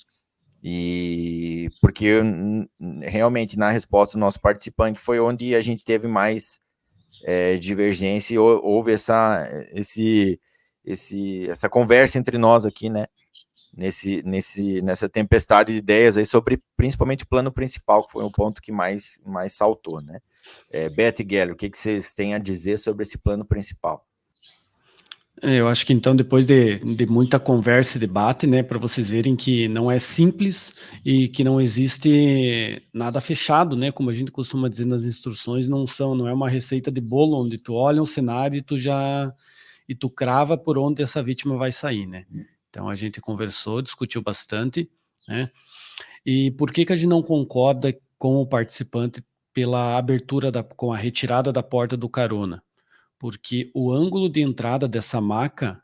e porque realmente na resposta do nosso participante foi onde a gente teve mais divergência e houve essa conversa entre nós aqui, né? Nessa tempestade de ideias aí sobre principalmente o plano principal, que foi um ponto que mais saltou, né? Beto e Geller, o que vocês têm a dizer sobre esse plano principal? Eu acho que então, depois de muita conversa e debate, né, para vocês verem que não é simples e que não existe nada fechado, né, como a gente costuma dizer nas instruções, não é uma receita de bolo onde tu olha um cenário e tu crava por onde essa vítima vai sair, né. Então a gente conversou, discutiu bastante, né, e por que a gente não concorda com o participante pela abertura com a retirada da porta do carona? Porque o ângulo de entrada dessa maca,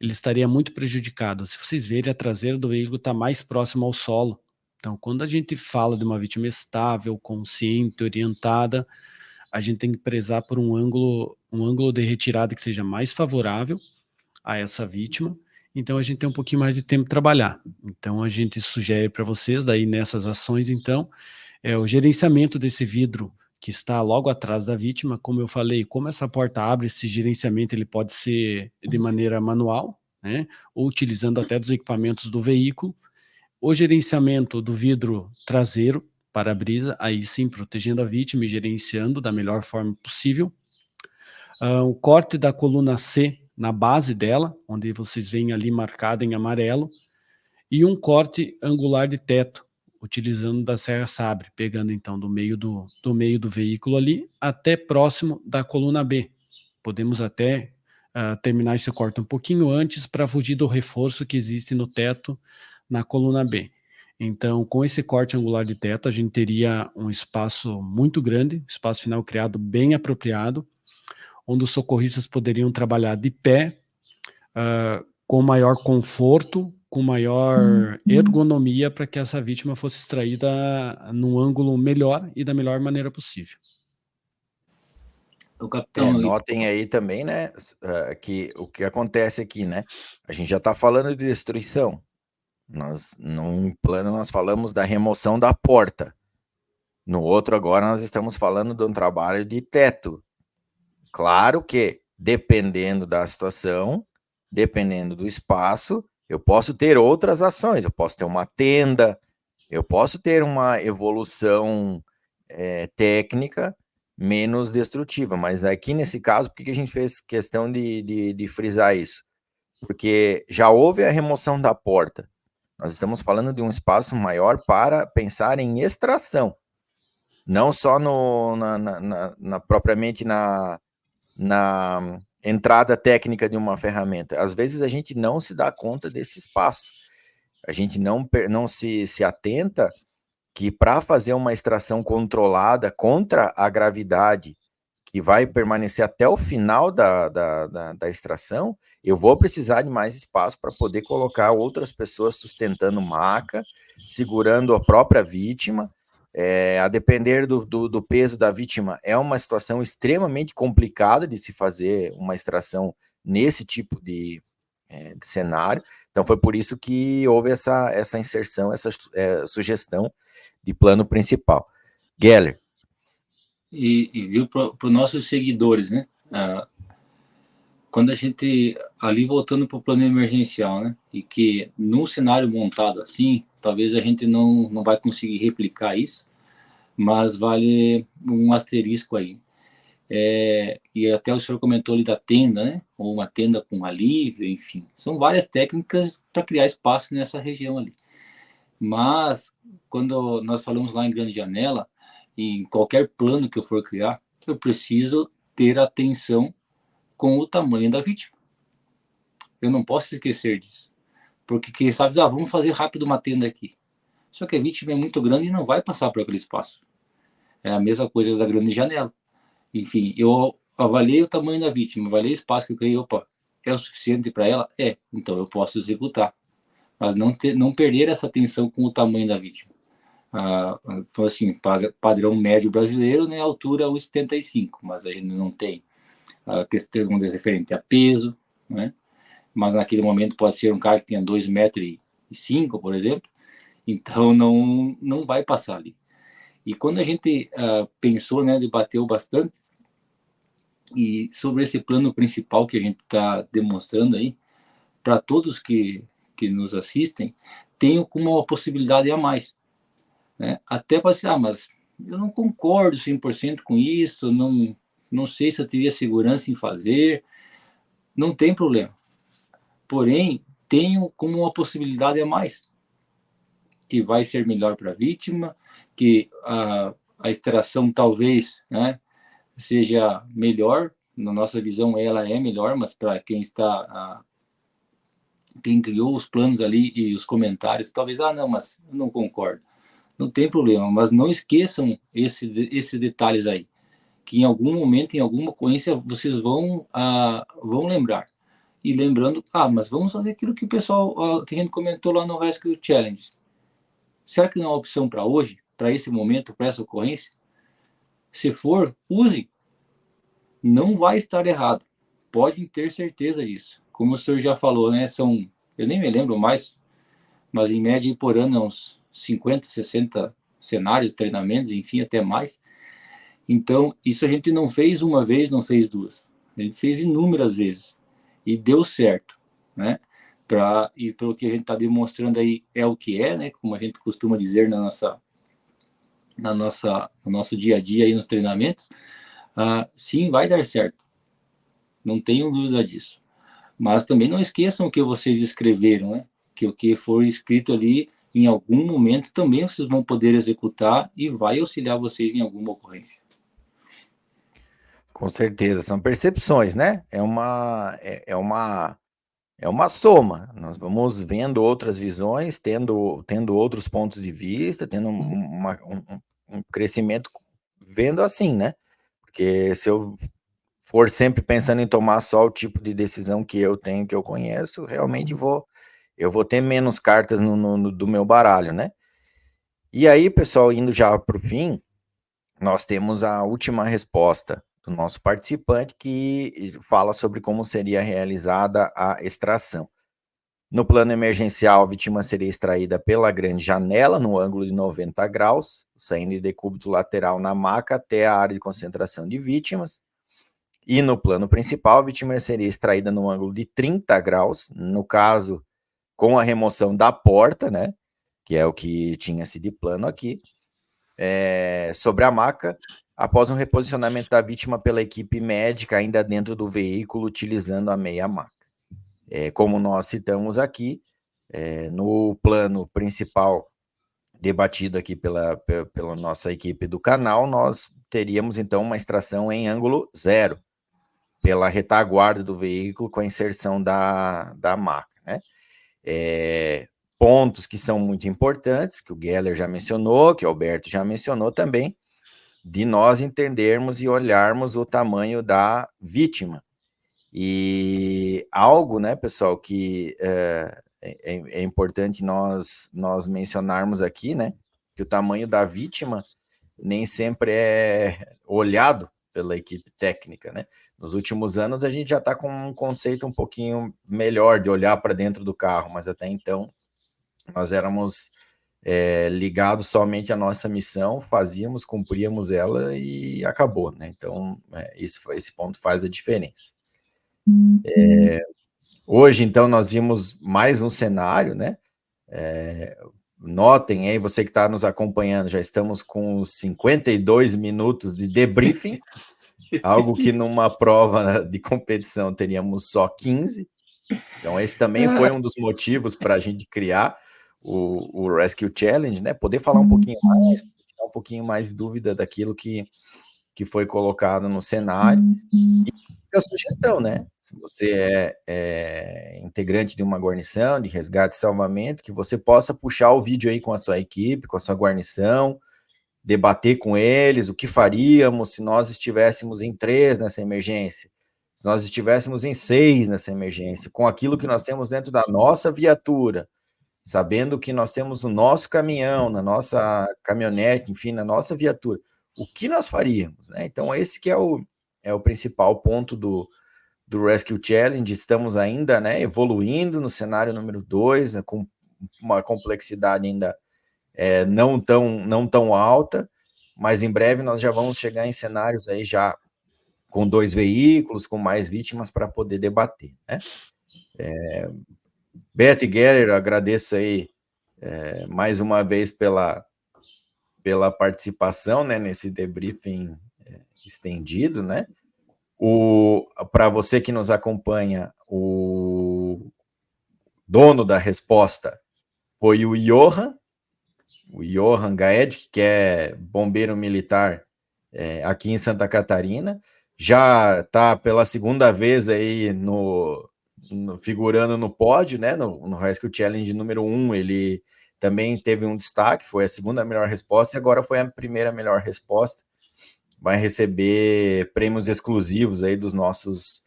ele estaria muito prejudicado. Se vocês verem, a traseira do veículo está mais próxima ao solo. Então, quando a gente fala de uma vítima estável, consciente, orientada, a gente tem que prezar por um ângulo de retirada que seja mais favorável a essa vítima. Então, a gente tem um pouquinho mais de tempo para trabalhar. Então, a gente sugere para vocês, daí nessas ações, então, o gerenciamento desse vidro que está logo atrás da vítima. Como eu falei, como essa porta abre, esse gerenciamento ele pode ser de maneira manual, né, ou utilizando até dos equipamentos do veículo. O gerenciamento do vidro traseiro, para-brisa, aí sim, protegendo a vítima e gerenciando da melhor forma possível. O corte da coluna C na base dela, onde vocês veem ali marcado em amarelo, e um corte angular de teto, utilizando da serra sabre, pegando então do meio do veículo ali até próximo da coluna B. Podemos até terminar esse corte um pouquinho antes para fugir do reforço que existe no teto na coluna B. Então, com esse corte angular de teto, a gente teria um espaço muito grande, espaço final criado bem apropriado, onde os socorristas poderiam trabalhar de pé, com maior conforto, com maior ergonomia, para que essa vítima fosse extraída num ângulo melhor e da melhor maneira possível. O capitão, notem aí também, né, que o que acontece aqui, né, a gente já está falando de destruição. Num plano nós falamos da remoção da porta. No outro agora nós estamos falando de um trabalho de teto. Claro que, dependendo da situação, dependendo do espaço, Eu posso ter outras ações, eu posso ter uma tenda, eu posso ter uma evolução técnica menos destrutiva, mas aqui nesse caso, por que a gente fez questão de frisar isso? Porque já houve a remoção da porta, nós estamos falando de um espaço maior para pensar em extração, não só propriamente na entrada técnica de uma ferramenta. Às vezes a gente não se dá conta desse espaço, a gente não se atenta que para fazer uma extração controlada contra a gravidade, que vai permanecer até o final da extração, eu vou precisar de mais espaço para poder colocar outras pessoas sustentando maca, segurando a própria vítima. A depender do peso da vítima, é uma situação extremamente complicada de se fazer uma extração nesse tipo de cenário. Então foi por isso que houve essa inserção, essa sugestão de plano principal. Geller. E viu, para os nossos seguidores, né? Quando a gente, ali voltando para o plano emergencial, né? E que num cenário montado assim, talvez a gente não vai conseguir replicar isso, mas vale um asterisco aí. E até o senhor comentou ali da tenda, né? Ou uma tenda com alívio, enfim. São várias técnicas para criar espaço nessa região ali. Mas, quando nós falamos lá em Grande Janela, em qualquer plano que eu for criar, eu preciso ter atenção com o tamanho da vítima. Eu não posso esquecer disso. Porque quem sabe, vamos fazer rápido uma tenda aqui. Só que a vítima é muito grande e não vai passar por aquele espaço. É a mesma coisa da Grande Janela. Enfim, eu avaliei o tamanho da vítima, avaliei o espaço que eu criei, é o suficiente para ela? Então eu posso executar. Mas não perder essa atenção com o tamanho da vítima. Foi assim, padrão médio brasileiro, né, altura 1,75, mas a gente não tem a questão referente a peso, né? Mas naquele momento pode ser um cara que tenha 2,5 metros, por exemplo, então não vai passar ali. E quando a gente pensou, né, debateu bastante, e sobre esse plano principal que a gente está demonstrando aí, para todos que nos assistem, tenho como uma possibilidade a mais. Né? Até para dizer, mas eu não concordo 100% com isso, não sei se eu teria segurança em fazer, não tem problema. Porém, tenho como uma possibilidade a mais, que vai ser melhor para a vítima, que a extração talvez, né, seja melhor, na nossa visão ela é melhor, mas para quem quem criou os planos ali e os comentários, talvez, não, mas eu não concordo. Não tem problema, mas não esqueçam esses detalhes aí, que em algum momento, em alguma ocorrência, vocês vão lembrar. E lembrando, mas vamos fazer aquilo que o pessoal, que a gente comentou lá no Rescue Challenge. Será que não é uma opção para hoje, para esse momento, para essa ocorrência? Se for, use. Não vai estar errado. Podem ter certeza disso. Como o senhor já falou, né? Eu nem me lembro mais, mas em média por ano uns 50, 60 cenários, treinamentos, enfim, até mais. Então, isso a gente não fez uma vez, não fez duas. A gente fez inúmeras vezes. E deu certo, né? E pelo que a gente está demonstrando aí, é o que é, né? Como a gente costuma dizer no nosso dia a dia aí nos treinamentos, sim, vai dar certo. Não tenho dúvida disso. Mas também não esqueçam o que vocês escreveram, né? Que o que for escrito ali, em algum momento, também vocês vão poder executar e vai auxiliar vocês em alguma ocorrência. Com certeza, são percepções, né? É uma soma. Nós vamos vendo outras visões, tendo outros pontos de vista, tendo um crescimento, vendo assim, né? Porque se eu for sempre pensando em tomar só o tipo de decisão que eu tenho, que eu conheço, realmente eu vou ter menos cartas do meu baralho, né? E aí, pessoal, indo já para o fim, nós temos a última resposta do nosso participante, que fala sobre como seria realizada a extração. No plano emergencial, a vítima seria extraída pela grande janela, no ângulo de 90 graus, saindo de decúbito lateral na maca até a área de concentração de vítimas. E no plano principal, a vítima seria extraída no ângulo de 30 graus, no caso com a remoção da porta, né, que é o que tinha sido de plano aqui, sobre a maca, após um reposicionamento da vítima pela equipe médica ainda dentro do veículo, utilizando a meia maca. Como nós citamos aqui, no plano principal debatido aqui pela nossa equipe do canal, nós teríamos então uma extração em ângulo 0, pela retaguarda do veículo com a inserção da maca, né? Pontos que são muito importantes, que o Geller já mencionou, que o Alberto já mencionou também, de nós entendermos e olharmos o tamanho da vítima. E algo, né, pessoal, que é importante nós mencionarmos aqui, né, que o tamanho da vítima nem sempre é olhado pela equipe técnica, né? Nos últimos anos a gente já está com um conceito um pouquinho melhor de olhar para dentro do carro, mas até então nós éramos ligados somente à nossa missão, fazíamos, cumpríamos ela e acabou, né? Então esse ponto faz a diferença. Hoje, então, nós vimos mais um cenário, né? Notem aí, você que está nos acompanhando, já estamos com 52 minutos de debriefing, algo que numa prova de competição teríamos só 15. Então, esse também foi um dos motivos para a gente criar o Rescue Challenge, né? Poder falar um pouquinho mais, tirar um pouquinho mais de dúvida daquilo que foi colocado no cenário. E a sugestão, né? Se você é integrante de uma guarnição, de resgate e salvamento, que você possa puxar o vídeo aí com a sua equipe, com a sua guarnição, debater com eles o que faríamos se nós estivéssemos em 3 nessa emergência, se nós estivéssemos em 6 nessa emergência, com aquilo que nós temos dentro da nossa viatura, sabendo que nós temos no nosso caminhão, na nossa caminhonete, enfim, na nossa viatura, o que nós faríamos, né? Então, esse que é o principal ponto do Rescue Challenge. Estamos ainda, né, evoluindo no cenário número 2, né, com uma complexidade ainda não tão alta, mas em breve nós já vamos chegar em cenários aí já com 2 veículos, com mais vítimas para poder debater, né? Beto e Geller, agradeço aí mais uma vez pela participação, né, nesse debriefing estendido, né? Para você que nos acompanha, o dono da resposta foi o Johan Gaed, que é bombeiro militar aqui em Santa Catarina, já está pela segunda vez aí figurando no pódio, né, no Rescue Challenge número 1, ele também teve um destaque, foi a segunda melhor resposta e agora foi a primeira melhor resposta. Vai receber prêmios exclusivos aí dos nossos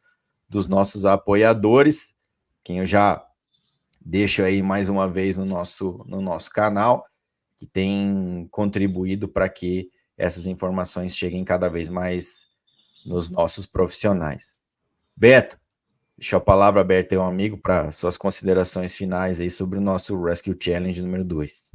apoiadores, quem eu já deixo aí mais uma vez no nosso canal, que tem contribuído para que essas informações cheguem cada vez mais nos nossos profissionais. Beto, deixa a palavra aberta aí ao amigo para suas considerações finais aí sobre o nosso Rescue Challenge número 2.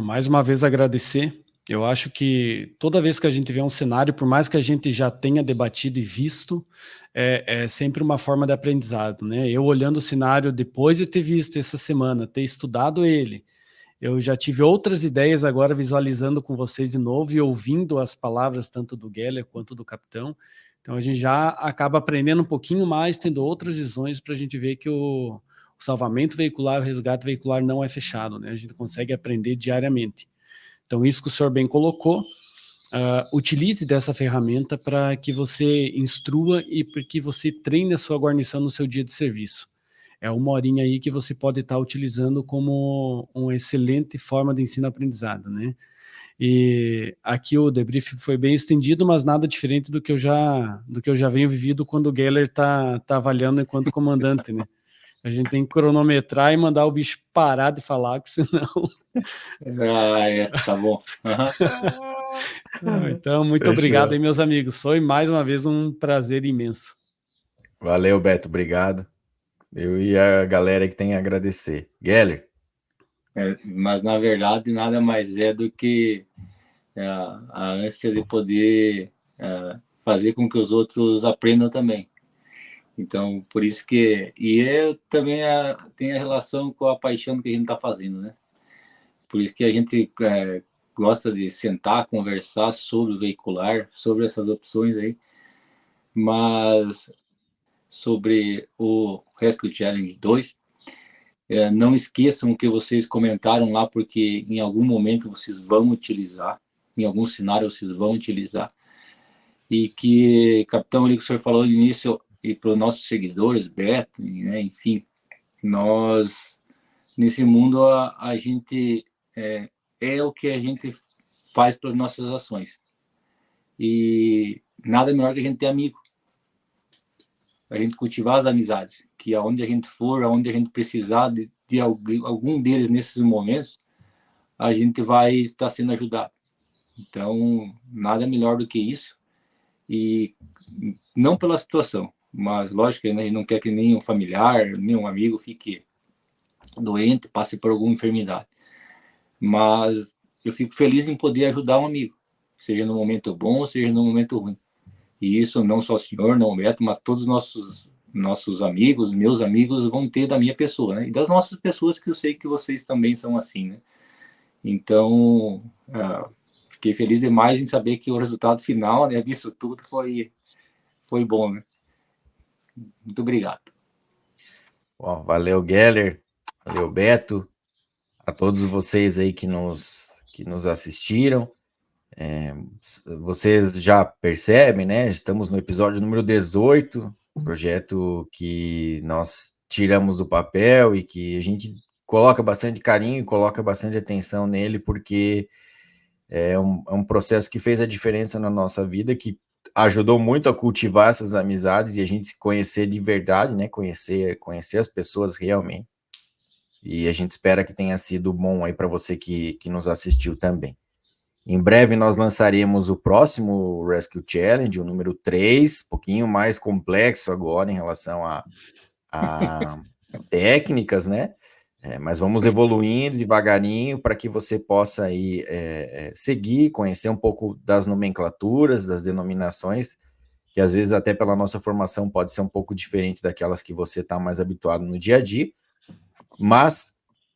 Mais uma vez agradecer. Eu acho que toda vez que a gente vê um cenário, por mais que a gente já tenha debatido e visto, é sempre uma forma de aprendizado, né? Eu olhando o cenário depois de ter visto essa semana, ter estudado ele, eu já tive outras ideias agora visualizando com vocês de novo e ouvindo as palavras tanto do Geller quanto do capitão. Então a gente já acaba aprendendo um pouquinho mais, tendo outras visões para a gente ver que o salvamento veicular, o resgate veicular não é fechado, né? A gente consegue aprender diariamente. Então, isso que o senhor bem colocou, utilize dessa ferramenta para que você instrua e para que você treine a sua guarnição no seu dia de serviço. É uma horinha aí que você pode estar utilizando como uma excelente forma de ensino-aprendizado, né? E aqui o debrief foi bem estendido, mas nada diferente do que eu já venho vivido quando o Geller está avaliando enquanto comandante, né? A gente tem que cronometrar e mandar o bicho parar de falar, porque senão... Tá bom. Então, muito obrigado aí, meus amigos. Foi mais uma vez um prazer imenso. Valeu, Beto, obrigado. Eu e a galera que tem a agradecer. Geller? Mas, na verdade, nada mais é do que a ânsia de poder fazer com que os outros aprendam também. Então, por isso que... E também tem a relação com a paixão que a gente está fazendo, né? Por isso que a gente gosta de sentar, conversar sobre o veicular, sobre essas opções aí. Mas sobre o Rescue Challenge 2, não esqueçam o que vocês comentaram lá, porque em algum momento vocês vão utilizar, em algum cenário vocês vão utilizar. E que, Capitão, ali que o senhor falou no início, e para os nossos seguidores, Beto, né, enfim, nós, nesse mundo, a gente é o que a gente faz para as nossas ações. E nada melhor que a gente ter amigo. A gente cultivar as amizades, que aonde a gente for, aonde a gente precisar de algum deles nesses momentos, a gente vai estar sendo ajudado. Então, nada melhor do que isso. E não pela situação, mas lógico que a gente não quer que nenhum familiar, nenhum amigo fique doente, passe por alguma enfermidade. Mas eu fico feliz em poder ajudar um amigo, seja no momento bom, seja no momento ruim. E isso não só o senhor, não o Beto, mas todos os nossos amigos, meus amigos, vão ter da minha pessoa, né? E das nossas pessoas, que eu sei que vocês também são assim, né? Então, fiquei feliz demais em saber que o resultado final, né, disso tudo foi bom, né? Muito obrigado. Bom, valeu, Geller. Valeu, Beto. A todos vocês aí que nos assistiram. Vocês já percebem, né? Estamos no episódio número 18, projeto que nós tiramos do papel e que a gente coloca bastante carinho, coloca bastante atenção nele, porque é um processo que fez a diferença na nossa vida, que ajudou muito a cultivar essas amizades e a gente se conhecer de verdade, né? Conhecer as pessoas realmente. E a gente espera que tenha sido bom aí para você que nos assistiu também. Em breve nós lançaremos o próximo Rescue Challenge, o número 3, um pouquinho mais complexo agora em relação a técnicas, né? Mas vamos evoluindo devagarinho para que você possa aí seguir, conhecer um pouco das nomenclaturas, das denominações, que às vezes até pela nossa formação pode ser um pouco diferente daquelas que você está mais habituado no dia a dia, mas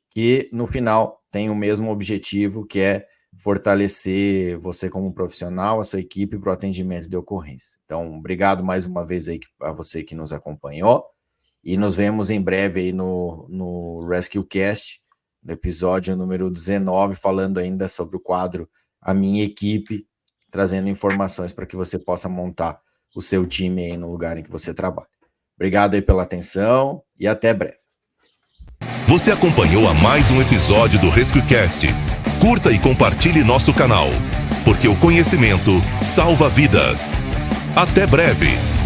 que no final tem o mesmo objetivo, que é fortalecer você como profissional, a sua equipe para o atendimento de ocorrência. Então, obrigado mais uma vez aí a você que nos acompanhou, e nos vemos em breve aí no Rescue Cast, no episódio número 19, falando ainda sobre o quadro A Minha Equipe, trazendo informações para que você possa montar o seu time aí no lugar em que você trabalha. Obrigado aí pela atenção e até breve. Você acompanhou a mais um episódio do Rescue Cast. Curta e compartilhe nosso canal, porque o conhecimento salva vidas. Até breve!